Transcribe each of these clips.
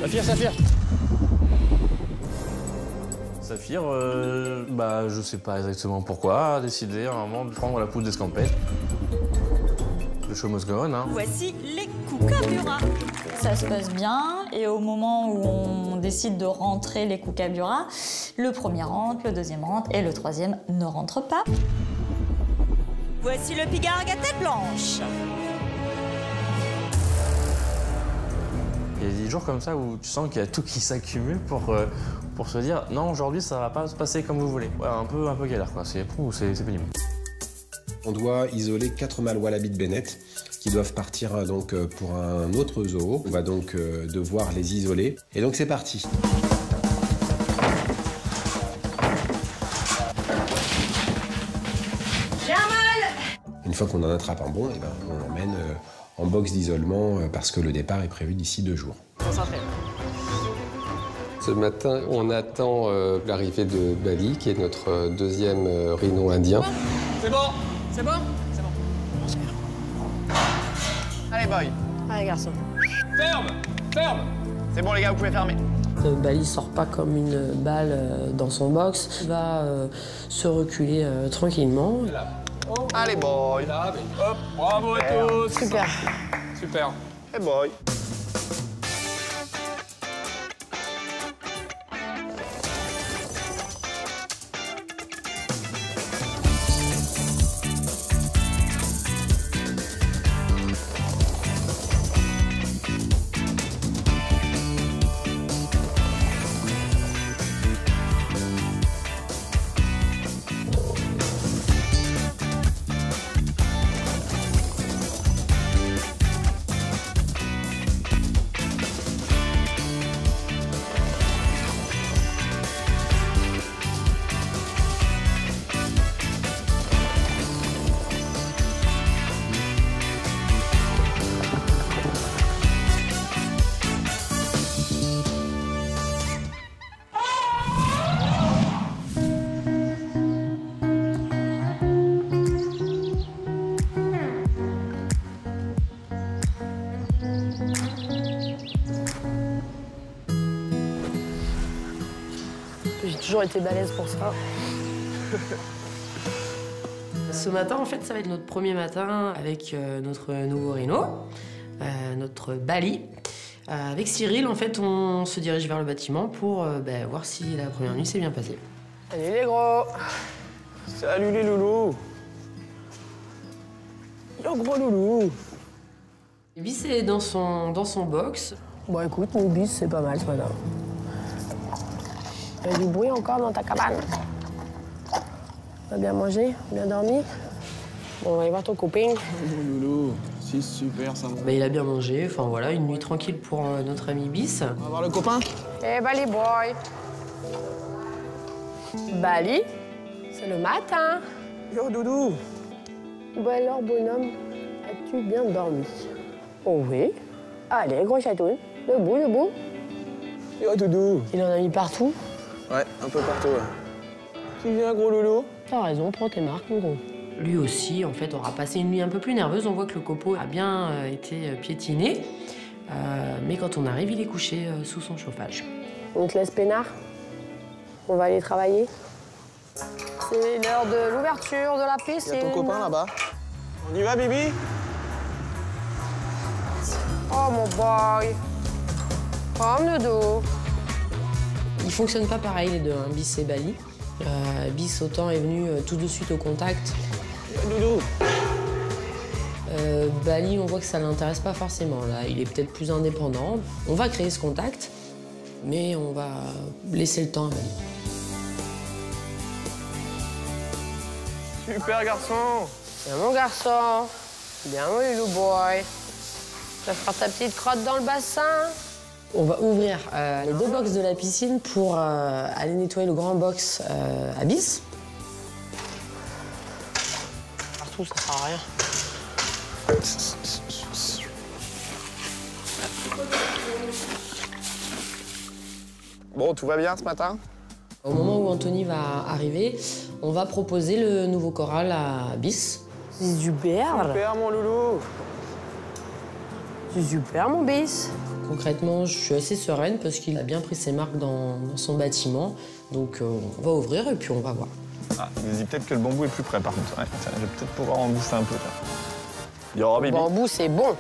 Saphir, Saphir. Saphir, je sais pas exactement pourquoi, a décidé à un moment de prendre la poudre d'escampette. Le show must go on, hein. Voici les Kookaburras. Ça se passe bien et au moment où on décide de rentrer les Kookaburras, le premier rentre, le deuxième rentre et le troisième ne rentre pas. Voici le pigargue à tête blanche. Il y a des jours comme ça où tu sens qu'il y a tout qui s'accumule pour se dire non, aujourd'hui ça va pas se passer comme vous voulez. Ouais, un peu galère quoi, c'est pénible. On doit isoler 4 mâles wallabies de Bennett qui doivent partir donc pour un autre zoo. On va donc devoir les isoler. Et donc c'est parti. J'ai un mâle. Une fois qu'on en attrape un bon, on l'emmène en box d'isolement parce que le départ est prévu d'ici 2 jours. Concentré. Ce matin, on attend l'arrivée de Bali, qui est notre deuxième rhino indien. C'est bon, c'est bon, c'est bon. Allez, boy. Allez, garçon. Ferme, ferme. C'est bon, les gars, vous pouvez fermer. Bali sort pas comme une balle dans son box. Il va se reculer tranquillement. Oh. Allez, boy. Là, hop, bravo à tous. Super. Super. Hey, boy. J'ai toujours été balèze pour ça. Ce matin, en fait, ça va être notre premier matin avec notre nouveau rhino, notre Bali. Avec Cyril, en fait, on se dirige vers le bâtiment pour voir si la première nuit s'est bien passée. Salut les gros. Salut les loulous. Yo gros loulou. Bis est dans son box. Bon, écoute, mon bis, c'est pas mal ce matin. Il y a du bruit encore dans ta cabane. T'as bien mangé? Bien dormi? Bon, on va aller voir ton copain. Oh loulou, c'est super ça. Il a bien mangé, enfin voilà, une nuit tranquille pour notre ami Bis. On va voir le copain. Eh, Bali boy! Bali, c'est le matin. Yo doudou. Bon alors, bonhomme, as-tu bien dormi? Oh oui. Allez, gros chatouille, debout, debout. Yo doudou. Il en a mis partout. Ouais, un peu partout. Ouais. Tu viens gros loulou? T'as raison, prends tes marques, mon gros. Lui aussi, en fait, aura passé une nuit un peu plus nerveuse. On voit que le copeau a bien été piétiné. Mais quand on arrive, il est couché sous son chauffage. On te laisse peinard? On va aller travailler? C'est l'heure de l'ouverture de la piscine. Il y a ton copain là-bas. On y va, Bibi? Oh, mon boy. Comme le dos. Ils fonctionnent pas pareil, les deux, hein, Bis et Bali. Bis, autant, est venu tout de suite au contact. Doudou. Bali, on voit que ça l'intéresse pas forcément. Là, il est peut-être plus indépendant. On va créer ce contact, mais on va laisser le temps à Bali. Super garçon. Bien mon garçon. Bien mon loulou boy. Tu vas faire ta petite crotte dans le bassin. On va ouvrir les deux box de la piscine pour aller nettoyer le grand box à Bis. Partout, ça sert à rien. Bon, tout va bien ce matin? Au moment où Anthony va arriver, on va proposer le nouveau corral à Bis. C'est du berle. Super, mon loulou. C'est super, mon bis. Concrètement, je suis assez sereine parce qu'il a bien pris ses marques dans son bâtiment. Donc, on va ouvrir et puis on va voir. Ah, il me dit peut-être que le bambou est plus près, par contre. Ouais, tiens, je vais peut-être pouvoir en bouffer un peu. Il y aura Le Bibi. bambou, c'est bon.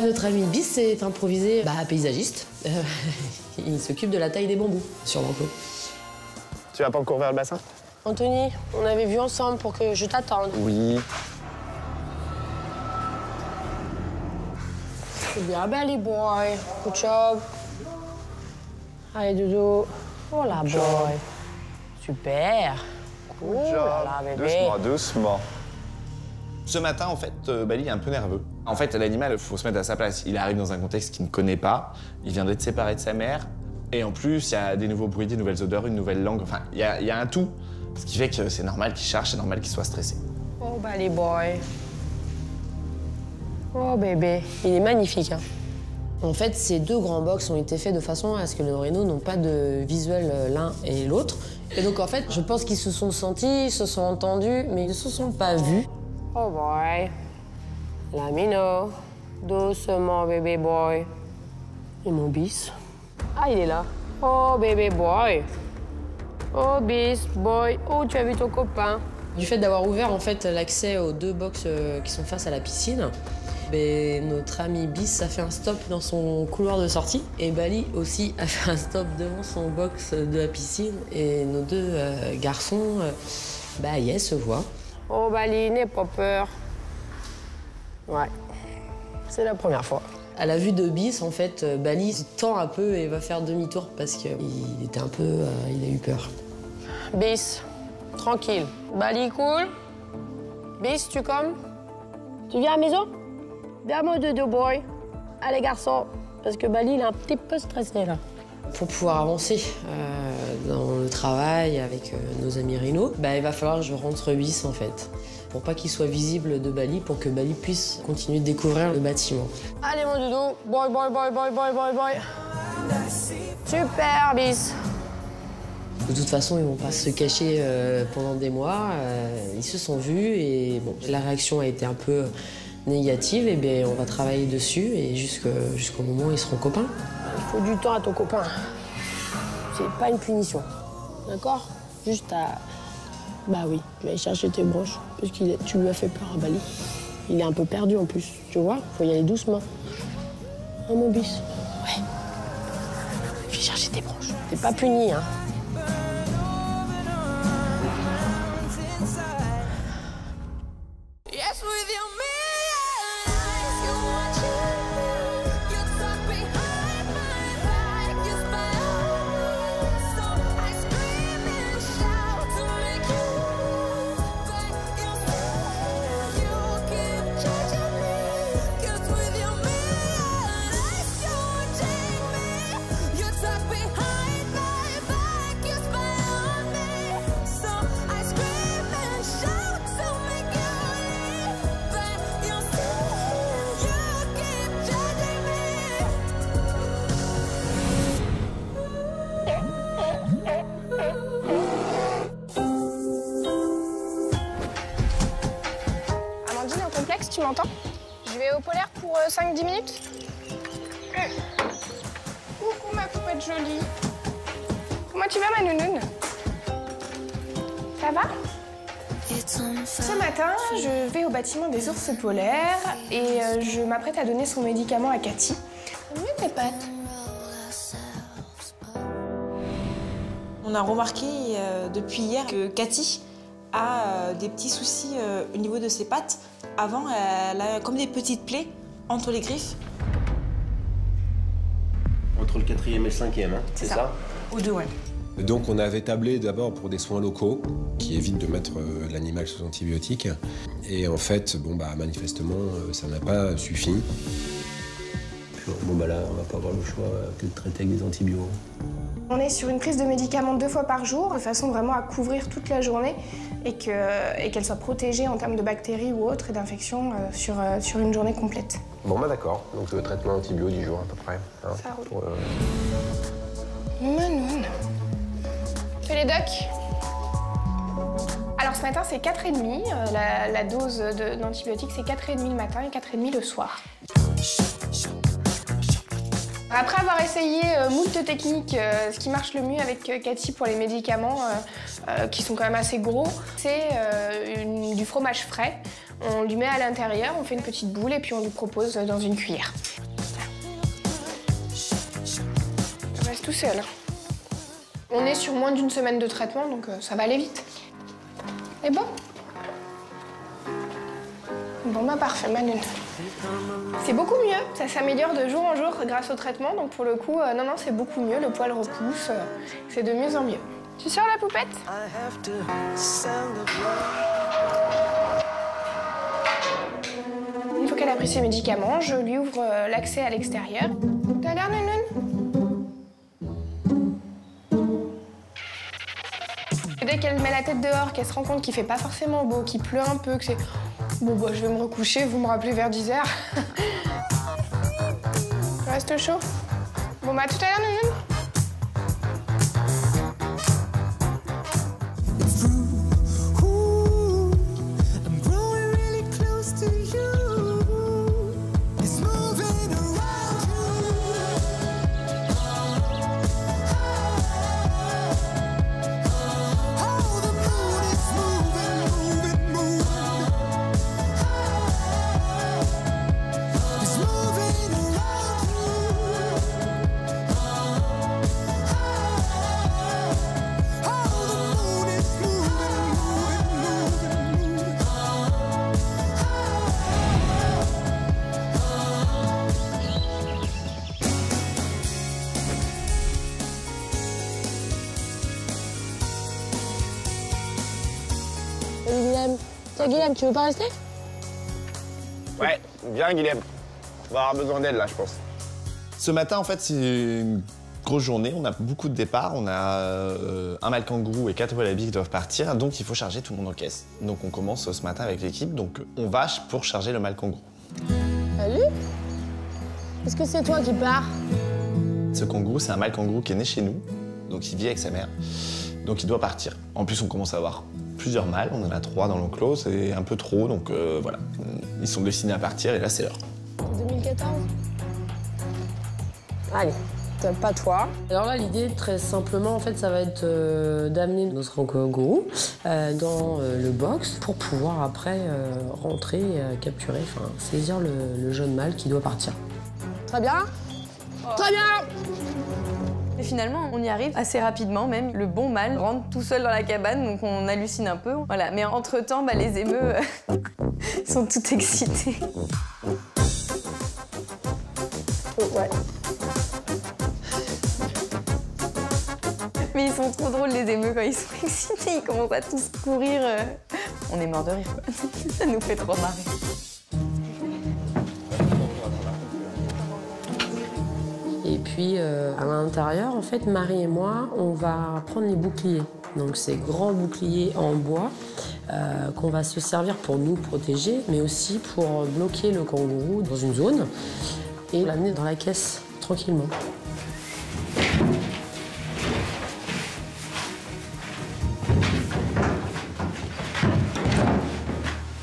Notre ami bis est improvisé paysagiste. Il s'occupe de la taille des bambous sur l'enclos. Tu vas pas encore vers le bassin? Anthony, on avait vu ensemble pour que je t'attende. Oui. C'est bien, Belly boy. Good job. Allez, doudou. Oh là, boy. Super. Good Oh job. là là, bébé. Doucement, doucement. Ce matin, en fait, Bali est un peu nerveux. En fait, l'animal, il faut se mettre à sa place. Il arrive dans un contexte qu'il ne connaît pas. Il vient d'être séparé de sa mère. Et en plus, il y a des nouveaux bruits, des nouvelles odeurs, une nouvelle langue. Enfin, il y a un tout. Ce qui fait que c'est normal qu'il cherche, c'est normal qu'il soit stressé. Oh, Belly boy. Oh, bébé. Il est magnifique, hein. En fait, ces deux grands box ont été faits de façon à ce que nos rénos n'ont pas de visuel l'un et l'autre. Et donc, en fait, je pense qu'ils se sont sentis, ils se sont entendus, mais ils ne se sont pas vus. Oh boy. Lamino. Doucement, bébé boy. Et mon bis. Ah, il est là. Oh, bébé boy. Oh, bis boy. Oh, tu as vu ton copain. Du fait d'avoir ouvert, en fait, l'accès aux deux box qui sont face à la piscine, notre ami bis a fait un stop dans son couloir de sortie. Et Bali aussi a fait un stop devant son box de la piscine. Et nos deux garçons, se voient. Oh, Bali, n'aie pas peur. Ouais, c'est la première fois. À la vue de bis, en fait, Bali se tend un peu et va faire demi-tour parce qu'il était un peu... il a eu peur. Bis, tranquille. Bali, cool. Bis, tu comme? Tu viens à la maison? Viens, mon dodo boy. Allez, garçon. Parce que Bali, il est un petit peu stressé, là. Pour pouvoir avancer dans le travail avec nos amis rhinos, il va falloir que je rentre bis, en fait. Pour pas qu'il soit visible de Bali, pour que Bali puisse continuer de découvrir le bâtiment. Allez, mon doudou. Boy, boy, boy, boy, boy, boy, boy. Super, bis. De toute façon, ils vont pas se cacher pendant des mois. Ils se sont vus et bon, la réaction a été un peu négative. Et bien, on va travailler dessus et jusqu'au moment où ils seront copains. Il faut du temps à ton copain. C'est pas une punition, d'accord? Juste à... Bah oui, tu vas aller chercher tes broches, parce que tu lui as fait peur à Bali. Il est un peu perdu en plus, tu vois? Faut y aller doucement. Oh, mon bis. Ouais. Viens chercher tes broches. T'es pas puni, hein? Tu m'entends? Je vais au polaire pour 5-10 minutes. Coucou ma poupette jolie. Comment tu vas ma nounoune? Ça va? Ce matin, je vais au bâtiment des ours polaires et je m'apprête à donner son médicament à Cathy. C'est mieux tes pattes. On a remarqué depuis hier que Cathy a des petits soucis au niveau de ses pattes. Avant, elle a comme des petites plaies entre les griffes. Entre le 4e et le 5e, hein, c'est ça? Ou deux, ouais. Donc on avait tablé d'abord pour des soins locaux qui évitent de mettre l'animal sous antibiotiques. Et en fait, manifestement, ça n'a pas suffi. Là, on va pas avoir le choix que de traiter avec des antibiotiques. On est sur une prise de médicaments 2 fois par jour, de façon vraiment à couvrir toute la journée et qu'elle soit protégée en termes de bactéries ou autres et d'infections sur une journée complète. Bon, d'accord. Donc le traitement antibio du jour à peu près. Hein, ça roule. Manoune. Fais les docs. Alors ce matin, c'est 4,5. La dose d'antibiotiques, c'est 4,5 le matin et 4,5 le soir. Après avoir essayé moult techniques, ce qui marche le mieux avec Cathy pour les médicaments, qui sont quand même assez gros, c'est du fromage frais. On lui met à l'intérieur, on fait une petite boule et puis on lui propose dans une cuillère. Ça reste tout seul. On est sur moins d'une semaine de traitement, donc ça va aller vite. Et bon. Bon bah parfait, Manu. C'est beaucoup mieux, ça s'améliore de jour en jour grâce au traitement, donc pour le coup, non, c'est beaucoup mieux, le poil repousse, c'est de mieux en mieux. Tu sors la poupette? Une fois qu'elle a pris ses médicaments, je lui ouvre l'accès à l'extérieur. T'as l'air, Nounoun? Dès qu'elle met la tête dehors, qu'elle se rend compte qu'il fait pas forcément beau, qu'il pleut un peu, que c'est... Bon, bah, je vais me recoucher, vous me rappelez vers 10h. Reste chaud. Bon, bah, tout à l'heure, Nounoun. Guilhem, tu veux pas rester? Ouais, viens Guilhem. On va avoir besoin d'aide là, je pense. Ce matin, en fait, c'est une grosse journée. On a beaucoup de départs. On a un mâle kangourou et 4 wallabies qui doivent partir. Donc, il faut charger tout le monde en caisse. Donc, on commence ce matin avec l'équipe. Donc, on va pour charger le mâle kangourou. Salut. Est-ce que c'est toi qui pars? Ce kangourou, c'est un mâle kangourou qui est né chez nous. Donc, il vit avec sa mère. Donc, il doit partir. En plus, on commence à avoir plusieurs mâles, on en a 3 dans l'enclos, c'est un peu trop, donc voilà. Ils sont destinés à partir et là, c'est l'heure. 2014. Allez, pas toi. Alors là, l'idée, très simplement, en fait, ça va être d'amener notre kangourou dans le box pour pouvoir après rentrer, capturer, enfin saisir le jeune mâle qui doit partir. Très bien. Très bien. Et finalement, on y arrive assez rapidement, même. Le bon mâle rentre tout seul dans la cabane, donc on hallucine un peu. Voilà. Mais entre-temps, bah, les émeux sont tout excités. Oh, ouais. Mais ils sont trop drôles, les émeux, quand ils sont excités. Ils commencent à tous courir. On est mort de rire, quoi. Ça nous fait trop marrer. Et puis, à l'intérieur, en fait, Marie et moi, on va prendre les boucliers. Donc, ces grands boucliers en bois qu'on va se servir pour nous protéger, mais aussi pour bloquer le kangourou dans une zone et l'amener dans la caisse tranquillement.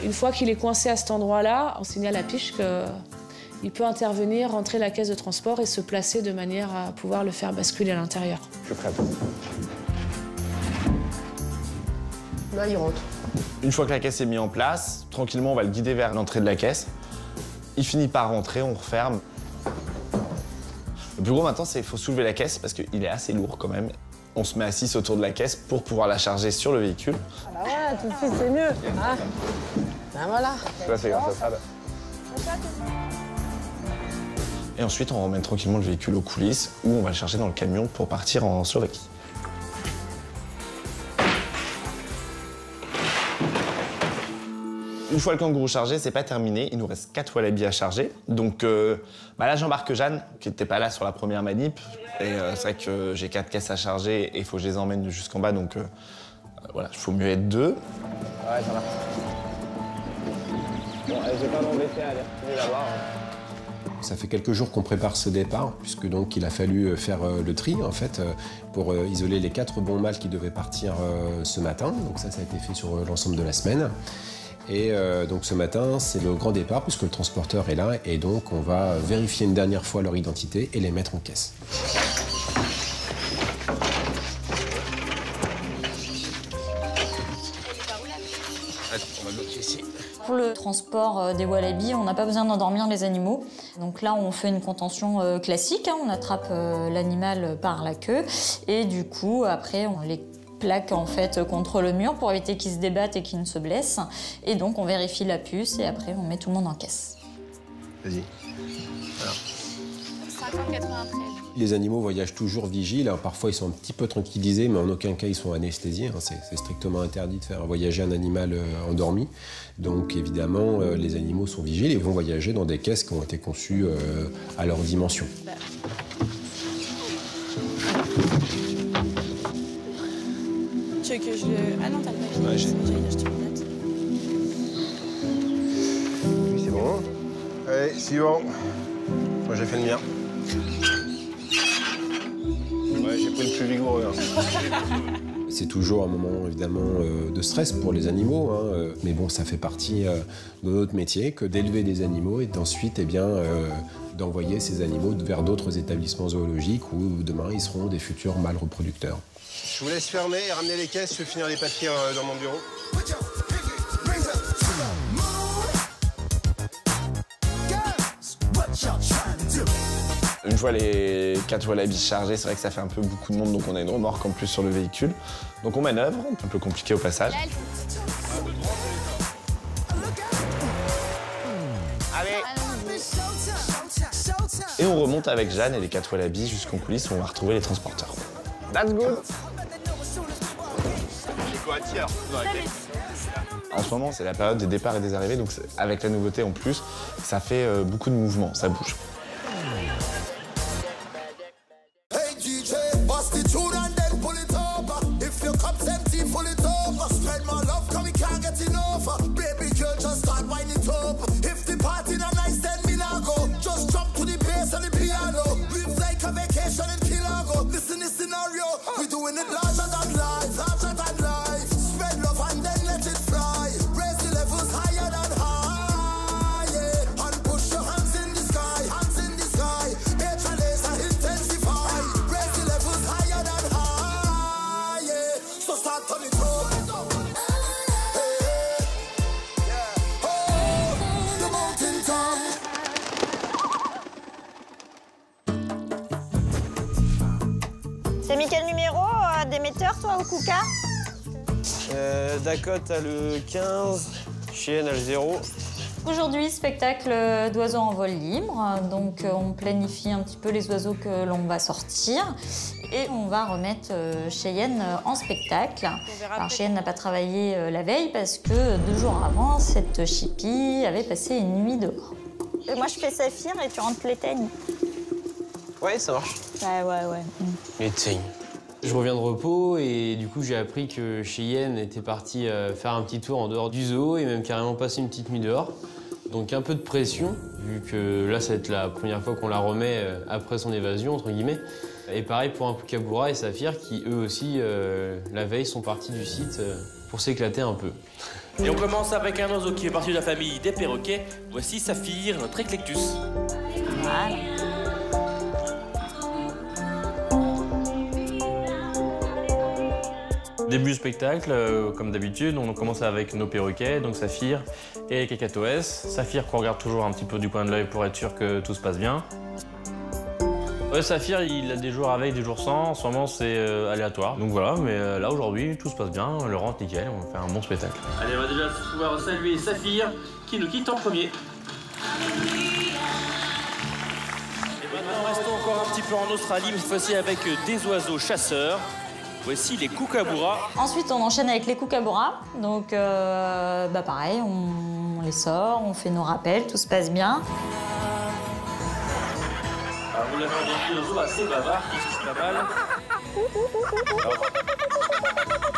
Une fois qu'il est coincé à cet endroit-là, on signale à Piche qu'il peut intervenir, rentrer la caisse de transport et se placer de manière à pouvoir le faire basculer à l'intérieur. Je suis prête. Là, il rentre. Une fois que la caisse est mise en place, tranquillement, on va le guider vers l'entrée de la caisse. Il finit par rentrer, on referme. Le plus gros maintenant, c'est qu'il faut soulever la caisse parce qu'il est assez lourd quand même. On se met assis autour de la caisse pour pouvoir la charger sur le véhicule. Ah bah voilà, tout de suite, c'est mieux. Ah. Ben voilà. Là, c'est grâce à ça. Et ensuite, on ramène tranquillement le véhicule aux coulisses où on va le charger dans le camion pour partir en Slovaquie. Une fois le kangourou chargé, c'est pas terminé. Il nous reste 4 wallabies à charger. Donc là, j'embarque Jeanne, qui n'était pas là sur la première manip. Et c'est vrai que j'ai 4 caisses à charger et il faut que je les emmène jusqu'en bas. Donc voilà, il faut mieux être 2. Ouais, ça marche. Bon, j'ai pas m'embêter à aller retourner là-bas. Ça fait quelques jours qu'on prépare ce départ, puisque donc il a fallu faire le tri en fait pour isoler les 4 bons mâles qui devaient partir ce matin. Donc ça a été fait sur l'ensemble de la semaine. Et donc ce matin, c'est le grand départ puisque le transporteur est là et donc on va vérifier une dernière fois leur identité et les mettre en caisse. Pour le transport des wallabies, on n'a pas besoin d'endormir les animaux. Donc là, on fait une contention classique, hein, on attrape l'animal par la queue et du coup, après, on les plaque en fait contre le mur pour éviter qu'ils se débattent et qu'ils ne se blessent. Et donc, on vérifie la puce et après, on met tout le monde en caisse. Vas-y. 593. Les animaux voyagent toujours vigiles. Alors, parfois, ils sont un petit peu tranquillisés, mais en aucun cas, ils sont anesthésiés. Hein. C'est strictement interdit de faire voyager un animal endormi. Donc, évidemment, les animaux sont vigiles et vont voyager dans des caisses qui ont été conçues à leur dimension. Tu veux que je le... Ah non, t'as le papier. Ouais, j'ai. J'allais acheter une note. Oui, c'est bon. Allez, suivant. Moi, j'ai fait le mien. Ouais, j'ai pris le plus vigoureux. Hein. C'est toujours un moment, évidemment, de stress pour les animaux. Hein. Mais bon, ça fait partie de notre métier que d'élever des animaux et d'ensuite, eh bien, d'envoyer ces animaux vers d'autres établissements zoologiques où demain, ils seront des futurs mâles reproducteurs. Je vous laisse fermer et ramener les caisses. Je vais finir les papiers dans mon bureau. Une fois les 4 wallabies chargés, c'est vrai que ça fait un peu beaucoup de monde, donc on a une remorque en plus sur le véhicule. Donc on manœuvre, un peu compliqué au passage. Allez. Et on remonte avec Jeanne et les 4 wallabies jusqu'en coulisses où on va retrouver les transporteurs. That's good. C'est quoi, tiens. En ce moment, c'est la période des départs et des arrivées, donc avec la nouveauté en plus, ça fait beaucoup de mouvements, ça bouge. T'as mis quel numéro d'émetteur, toi, au Kuka? Dakota a le 15, Cheyenne a le 0. Aujourd'hui, spectacle d'oiseaux en vol libre. Donc, on planifie un petit peu les oiseaux que l'on va sortir. Et on va remettre Cheyenne en spectacle. Alors, Cheyenne n'a pas travaillé la veille parce que 2 jours avant, cette chipie avait passé une nuit dehors. Et moi, je fais Saphir et tu rentres l'éteigne. Ouais, ça marche. Ouais. L'éteigne. Je reviens de repos et du coup j'ai appris que Cheyenne était partie faire un petit tour en dehors du zoo et même carrément passer une petite nuit dehors. Donc un peu de pression, vu que là ça va être la première fois qu'on la remet après son évasion, entre guillemets. Et pareil pour un Kookaburra et Saphir qui eux aussi, la veille, sont partis du site pour s'éclater un peu. Et on commence avec un oiseau qui est parti de la famille des perroquets. Voici Saphir, notre Eclectus. Voilà. Début du spectacle, comme d'habitude, on commence avec nos perroquets, donc Saphir et Kakatoès. Saphir qu'on regarde toujours un petit peu du coin de l'œil pour être sûr que tout se passe bien. Saphir, il a des jours avec, des jours sans. En ce moment, c'est aléatoire. Donc voilà, mais là, aujourd'hui, tout se passe bien. Le rentre nickel, on va faire un bon spectacle. Allez, on va déjà pouvoir saluer Saphir, qui nous quitte en premier. Et maintenant, restons encore un petit peu en Australie, mais cette fois-ci avec des oiseaux chasseurs. Voici les Kookaburra. Ensuite, on enchaîne avec les Kookaburra. Donc, pareil, on les sort, on fait nos rappels, tout se passe bien. Alors, vous l'avez entendu, un oiseau assez bavard, qui suce pas mal.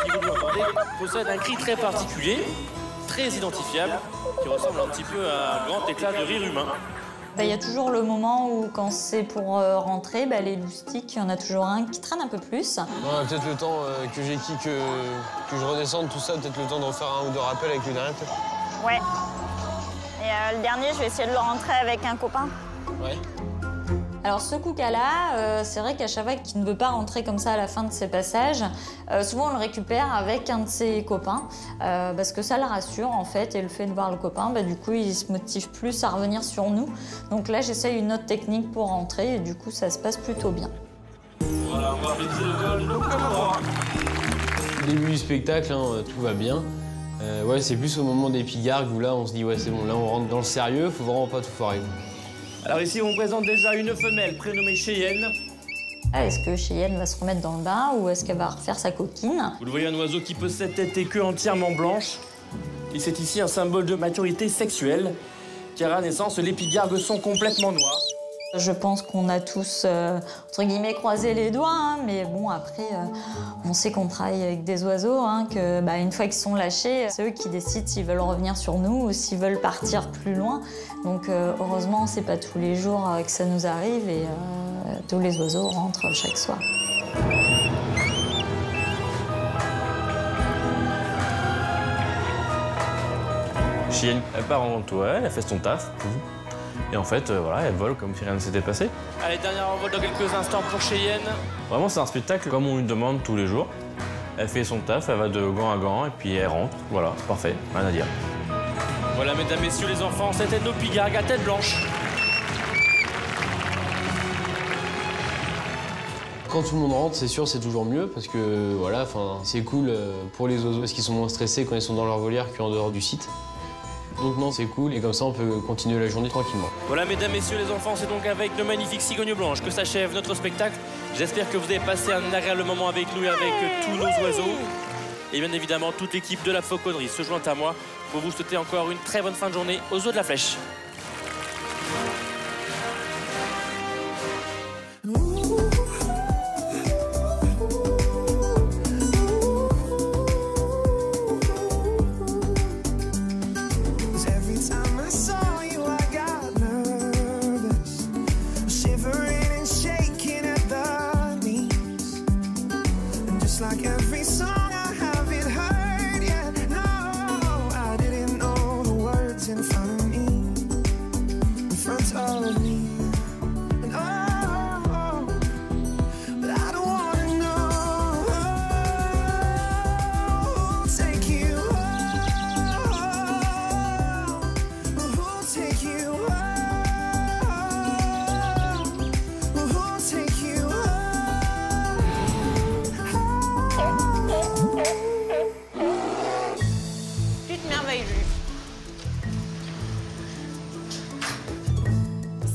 Si vous l'entendez, possède un cri très particulier, très identifiable, qui ressemble un petit peu à un grand éclat de rire humain. Il y a toujours le moment où, quand c'est pour rentrer, les loustiques, il y en a toujours un qui traîne un peu plus. Peut-être le temps que je redescende tout ça, peut-être le temps d'en faire un ou deux rappels avec le dernier peut-être. Ouais. Et le dernier, je vais essayer de le rentrer avec un copain. Ouais. Alors ce Kouka-là, c'est vrai qu'à chaque fois qu'il ne veut pas rentrer comme ça à la fin de ses passages, souvent on le récupère avec un de ses copains, parce que ça le rassure en fait, et le fait de voir le copain, du coup il se motive plus à revenir sur nous. Donc là j'essaye une autre technique pour rentrer, et du coup ça se passe plutôt bien. Voilà, on va réaliser le vol de nos caméras. Début du spectacle, hein, tout va bien. Ouais, c'est plus au moment des pigargues où là on se dit ouais c'est bon, là on rentre dans le sérieux, faut vraiment pas tout foirer. Alors ici, on vous présente déjà une femelle prénommée Cheyenne. Est-ce que Cheyenne va se remettre dans le bain ou est-ce qu'elle va refaire sa coquine? Vous le voyez, un oiseau qui possède tête et queue entièrement blanche. Et c'est ici un symbole de maturité sexuelle, car à naissance, les pigargues sont complètement noirs. Je pense qu'on a tous, entre guillemets, croisé les doigts, hein, mais bon, après, on sait qu'on travaille avec des oiseaux, hein, que une fois qu'ils sont lâchés, c'est eux qui décident s'ils veulent revenir sur nous ou s'ils veulent partir plus loin. Donc, heureusement, c'est pas tous les jours que ça nous arrive et tous les oiseaux rentrent chaque soir. Cheyenne, elle part en toile, elle fait son taf. Et en fait, voilà, elle vole comme si rien ne s'était passé. Allez, dernier envol dans quelques instants pour Cheyenne. Vraiment, c'est un spectacle comme on lui demande tous les jours. Elle fait son taf, elle va de gant à gant et puis elle rentre. Voilà, parfait, rien à dire. Voilà, mesdames, messieurs, les enfants, c'était nos pigargues à tête blanche. Quand tout le monde rentre, c'est sûr, c'est toujours mieux parce que voilà, c'est cool pour les oiseaux parce qu'ils sont moins stressés quand ils sont dans leur volière qu'en dehors du site. Donc non, c'est cool et comme ça on peut continuer la journée tranquillement. Voilà, mesdames, messieurs, les enfants, c'est donc avec de magnifiques cigognes blanches que s'achève notre spectacle. J'espère que vous avez passé un agréable moment avec nous et avec tous nos oiseaux. Et bien évidemment, toute l'équipe de la Fauconnerie se joint à moi pour vous souhaiter encore une très bonne fin de journée aux eaux de la Flèche.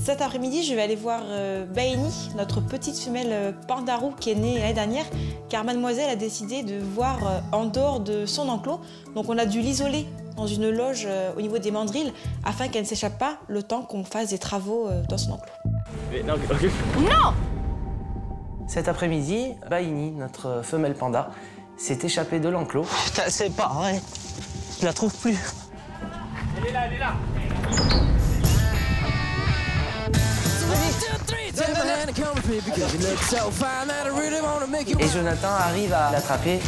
Cet après-midi, je vais aller voir Baini, notre petite femelle pandarou qui est née l'année dernière, car mademoiselle a décidé de voir en dehors de son enclos. Donc on a dû l'isoler dans une loge au niveau des mandrilles afin qu'elle ne s'échappe pas le temps qu'on fasse des travaux dans son enclos. Mais non, okay. Non! Cet après-midi, Baini, notre femelle panda, s'est échappée de l'enclos. Putain, c'est pas vrai. Je la trouve plus. Elle est là, elle est là. Et Jonathan arrive à l'attraper.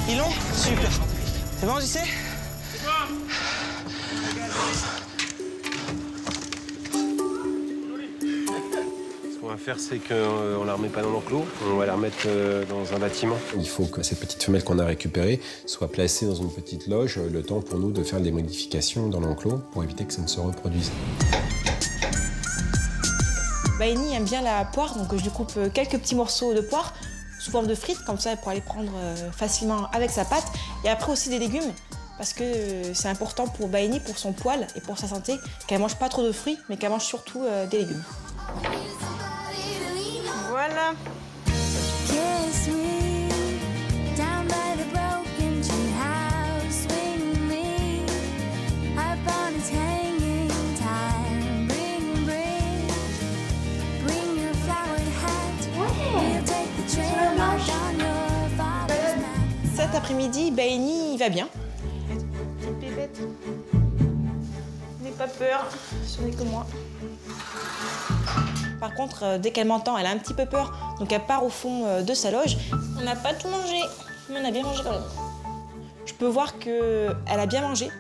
Ils l'ont? Super. C'est bon, j'y sais? Ce qu'on va faire, c'est qu'on la remet pas dans l'enclos, on va la remettre dans un bâtiment. Il faut que cette petite femelle qu'on a récupérée soit placée dans une petite loge, le temps pour nous de faire des modifications dans l'enclos pour éviter que ça ne se reproduise. Baini aime bien la poire, donc je lui coupe quelques petits morceaux de poire sous forme de frites, comme ça elle pourra les prendre facilement avec sa pâte. Et après aussi des légumes, parce que c'est important pour Baini, pour son poil et pour sa santé, qu'elle mange pas trop de fruits, mais qu'elle mange surtout des légumes. Voilà. Cet après-midi, Baini va bien. Petite bébête. N'aie pas peur, ce n'est que moi. Par contre, dès qu'elle m'entend, elle a un petit peu peur, donc elle part au fond de sa loge. On n'a pas tout mangé, mais on a bien mangé quand même. Je peux voir qu'elle a bien mangé,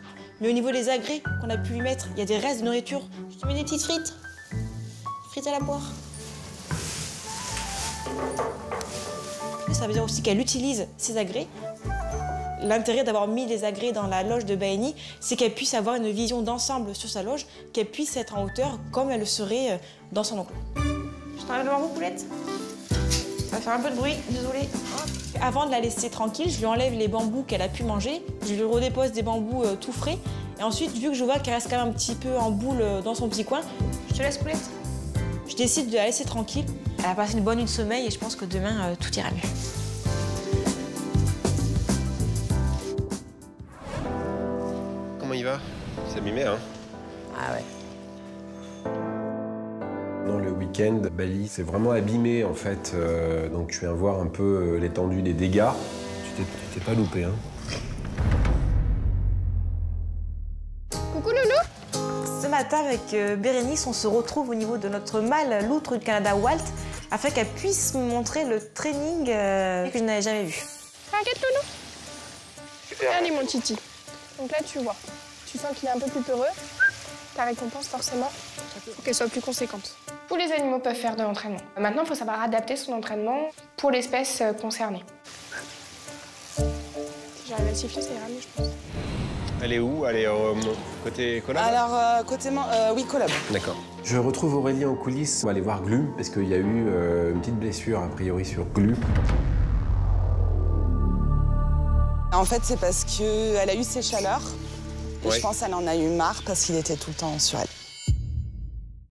mais au niveau des agrès qu'on a pu lui mettre, il y a des restes de nourriture. Je te mets des petites frites. Frites à la poire. Ça veut dire aussi qu'elle utilise ses agrès. L'intérêt d'avoir mis des agrès dans la loge de Baeni, c'est qu'elle puisse avoir une vision d'ensemble sur sa loge, qu'elle puisse être en hauteur comme elle le serait dans son enclos. Je t'enlève le bambou, poulette. Ça va faire un peu de bruit, désolée. Avant de la laisser tranquille, je lui enlève les bambous qu'elle a pu manger, je lui redépose des bambous tout frais, et ensuite, vu que je vois qu'elle reste quand même un petit peu en boule dans son petit coin, je te laisse, poulette. Je décide de la laisser tranquille. Elle a passé une bonne nuit de sommeil et je pense que demain, tout ira mieux. Comment il va? C'est abîmé, hein? Ah ouais. Dans le week-end, Bali s'est vraiment abîmé en fait, donc je viens voir un peu l'étendue des dégâts. Tu t'es pas loupé, hein? Coucou Loulou. Ce matin, avec Bérénice, on se retrouve au niveau de notre mâle loutre du Canada Walt, afin qu'elle puisse me montrer le training que je n'avais jamais vu. T'inquiète Loulou. Super. Allez mon titi. Donc là tu vois, tu sens qu'il est un peu plus peureux. Ta récompense forcément, faut qu'elle soit plus conséquente. Tous les animaux peuvent faire de l'entraînement. Maintenant, il faut savoir adapter son entraînement pour l'espèce concernée. Si j'arrive à le siffler, ça ira mieux, je pense. Elle est où? Elle est côté collab? Alors, oui, collab. D'accord. Je retrouve Aurélie en coulisses. On va aller voir Glu, parce qu'il y a eu une petite blessure, a priori, sur Glu. En fait, c'est parce qu'elle a eu ses chaleurs. Et Ouais. je pense qu'elle en a eu marre parce qu'il était tout le temps sur elle.